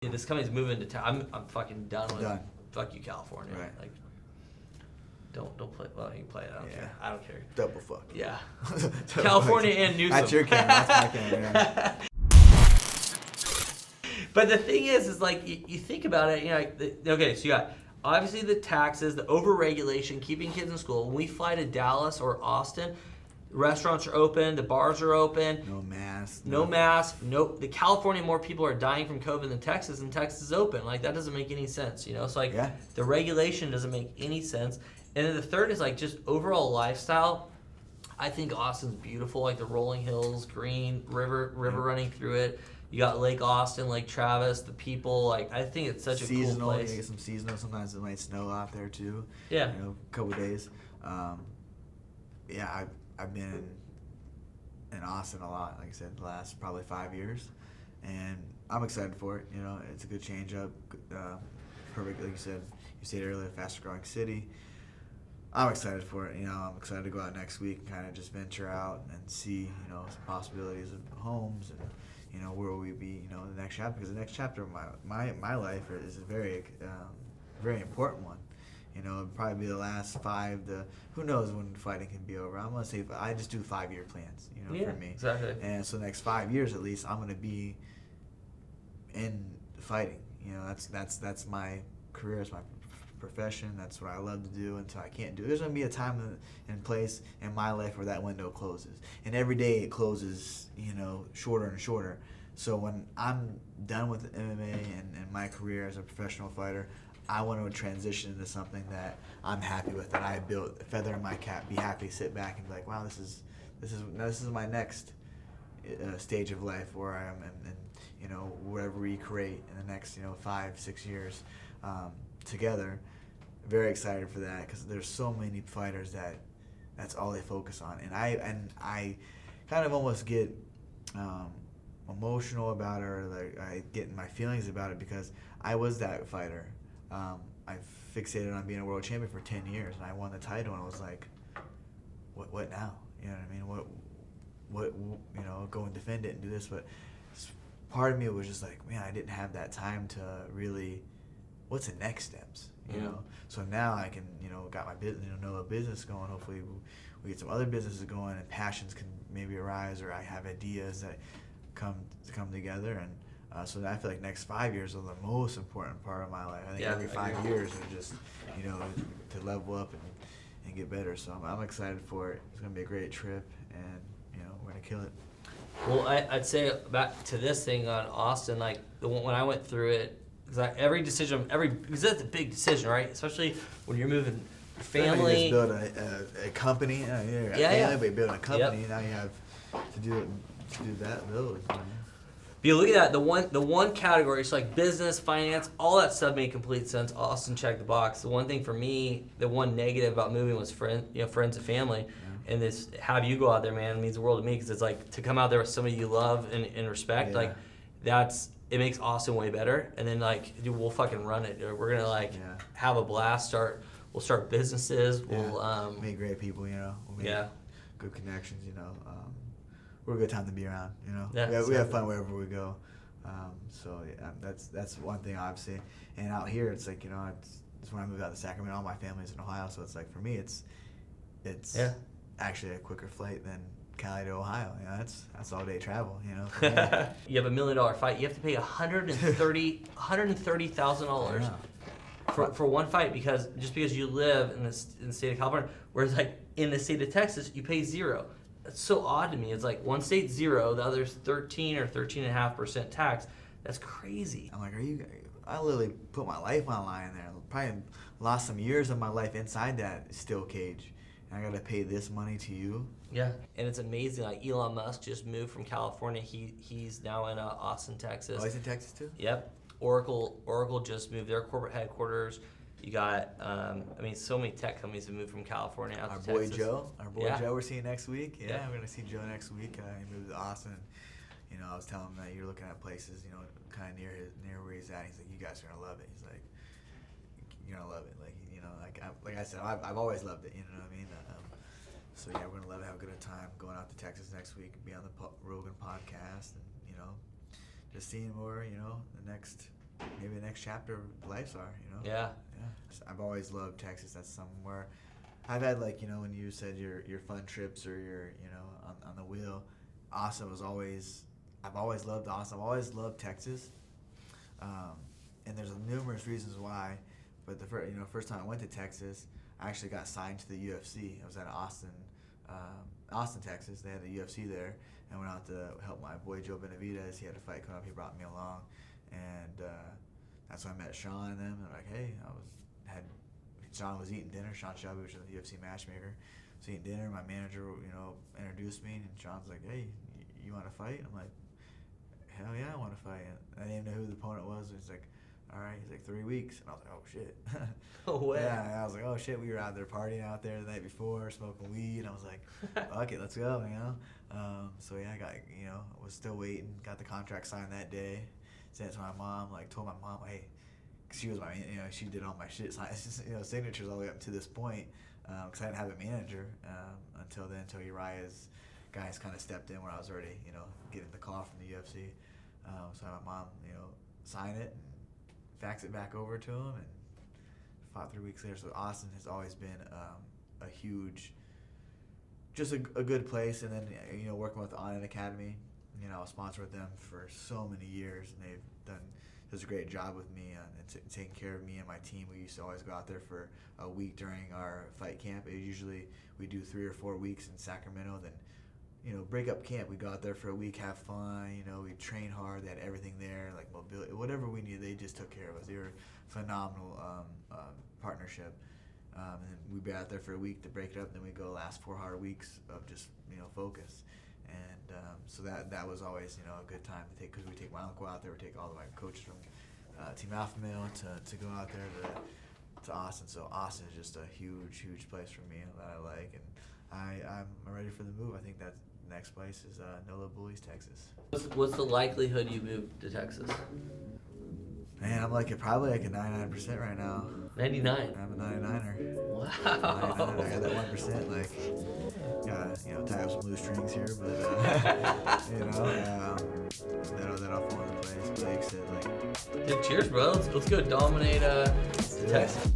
Yeah, this company's moving to town. I'm fucking done with it. Fuck you, California. Right. Like, don't play. Well, you can play it. I don't care. Double fuck. Yeah. California and Newsom. That's your camera. That's my camera. Yeah. But the thing is like you think about it. You know, like okay, so you got obviously the taxes, the overregulation, keeping kids in school. When we fly to Dallas or Austin, restaurants are open, the bars are open. No mask. No mask. No. The California, more people are dying from COVID than Texas, and Texas is open. Like, that doesn't make any sense, you know? So, like, the regulation doesn't make any sense. And then the third is, like, just overall lifestyle. I think Austin's beautiful, like the rolling hills, green, river running through it. You got Lake Austin, Lake Travis, the people. Like, I think it's such a cool place. You get some seasonal. Sometimes it might snow out there, too. Yeah. You know, a couple of days. I've been in Austin a lot, like I said, the last probably 5 years, and I'm excited for it. You know, it's a good change up, perfect, like you said earlier, faster growing city. I'm excited for it. You know, I'm excited to go out next week and kind of just venture out and see, you know, some possibilities of homes and, you know, where will we be, you know, in the next chapter, because the next chapter of my life is a very important one. You know, it'll probably be the last 5 to, who knows when fighting can be over. I'm going to say, I just do 5-year plans, you know, for me. Exactly. And so the next 5 years at least, I'm going to be in fighting. You know, that's my career, it's my profession, that's what I love to do until I can't do it. There's going to be a time and place in my life where that window closes. And every day it closes, you know, shorter and shorter. So when I'm done with MMA and my career as a professional fighter, I want to transition into something that I'm happy with, that I built, a feather in my cap, be happy, sit back and be like, wow, this is my next stage of life where I am, and you know, whatever we create in the next, you know, 5-6 years together. Very excited for that, because there's so many fighters that's all they focus on, and I kind of almost get emotional about it, or like I get in my feelings about it, because I was that fighter. I fixated on being a world champion for 10 years, and I won the title, and I was like, what now? You know what I mean? What you know, go and defend it and do this, but part of me was just like, man, I didn't have that time to really, what's the next steps, you know? So now I can, you know, got my business, you know a business going. Hopefully we get some other businesses going, and passions can maybe arise, or I have ideas that come together, and so I feel like next 5 years are the most important part of my life. I think every 5 years are just, you know, to level up and get better. So I'm excited for it. It's gonna be a great trip, and you know, we're gonna kill it. Well, I'd say back to this thing on Austin, like when I went through it, because every decision, because that's a big decision, right? Especially when you're moving your family. You just build a company. But you're building a company. Now you have to do those. You know? But you look at that, the one category, it's like business, finance, all that stuff made complete sense. Austin checked the box. The one thing for me, the one negative about moving was friends and family. Yeah. And this, have you go out there, man, it means the world to me, because it's like to come out there with somebody you love and respect, like it makes Austin way better. And then like, dude, we'll fucking run it. We're gonna have a blast. We'll start businesses. We'll meet great people. You know. We'll meet good connections. You know. We're a good time to be around, you know. Yeah, we have fun wherever we go. So that's one thing, obviously. And out here, it's like, you know, it's when I moved out to Sacramento, all my family's in Ohio, so it's like, for me, it's actually a quicker flight than Cali to Ohio. You know, that's all day travel, you know. You have $1 million fight, you have to pay $130,000 for one fight, because you live in the state of California, whereas like in the state of Texas, you pay $0. That's so odd to me. It's like one state's 0, the other's 13 or 13.5% tax. That's crazy. I'm like, I literally put my life on the line there. Probably lost some years of my life inside that steel cage, and I got to pay this money to you. Yeah, and it's amazing. Like Elon Musk just moved from California. He's now in Austin, Texas. Oh, he's in Texas too? Yep. Oracle just moved their corporate headquarters. You got, so many tech companies have moved from California out to Texas. Our boy Joe, we're seeing next week. Yeah, we're going to see Joe next week. He moved to Austin. You know, I was telling him that you're looking at places, you know, kind of near where he's at. He's like, you guys are going to love it. He's like, you're going to love it. Like, you know, like I said, I've always loved it, you know what I mean? So, yeah, we're going to love it, have a good time going out to Texas next week, be on the Rogan podcast, and, you know, just seeing more, you know, the next maybe the next chapter of lives are, you know? Yeah. Yeah. I've always loved Texas. That's somewhere I've had, like, you know, when you said your fun trips or your, you know, on the wheel, Austin was always, I've always loved Austin. I've always loved Texas. And there's numerous reasons why, but the first time I went to Texas, I actually got signed to the UFC. I was at Austin, Texas. They had the UFC there, and went out to help my boy Joe Benavidez. He had a fight coming up. He brought me along, and that's when I met Sean and them. And they're like, hey, Sean was eating dinner. Sean Shelby, which is the UFC matchmaker, was eating dinner. My manager, you know, introduced me, and Sean's like, hey, you want to fight? I'm like, hell yeah, I want to fight. And I didn't even know who the opponent was. And he's like, all right. He's like, 3 weeks. And I was like, oh, shit. No way. Yeah, I was like, oh, shit. We were out there partying out there the night before, smoking weed. And I was like, fuck it, let's go, you know? So, yeah, I got, you know, was still waiting. Got the contract signed that day. Sent it to my mom. Like, told my mom, hey, cause she was my, you know, she did all my shit, you know, signatures all the way up to this point. Because I didn't have a manager until then, until Uriah's guys kind of stepped in where I was already, you know, getting the call from the UFC. So I had my mom, you know, sign it and fax it back over to him, and fought 3 weeks later. So Austin has always been a huge, just a good place. And then, you know, working with the On Academy, you know, I was sponsored with them for so many years, and they've done a great job with me and taking care of me and my team. We used to always go out there for a week during our fight camp. Usually we do 3 or 4 weeks in Sacramento, then, you know, break up camp. We go out there for a week, have fun, you know, we train hard. They had everything there, like mobility, whatever we needed, they just took care of us. They were phenomenal partnership. And then we'd be out there for a week to break it up, then we go last 4 hard weeks of just, you know, focus. And so that was always, you know, a good time to take, because we take my uncle out there, we take all of my coaches from Team Alpha Male to go out there to Austin. So Austin is just a huge place for me that I like, and I'm ready for the move. I think that next place is NOLA Bullies, Texas. What's the likelihood you move to Texas? Man, I'm probably like a 99% right now. 99. I'm a 99er. Wow. 99er. I got that 1%. Like, gotta, you know, tie up some loose strings here, but you know, that'll fall into place. But like I said, like, Dude, cheers, bro. Let's go dominate Texas.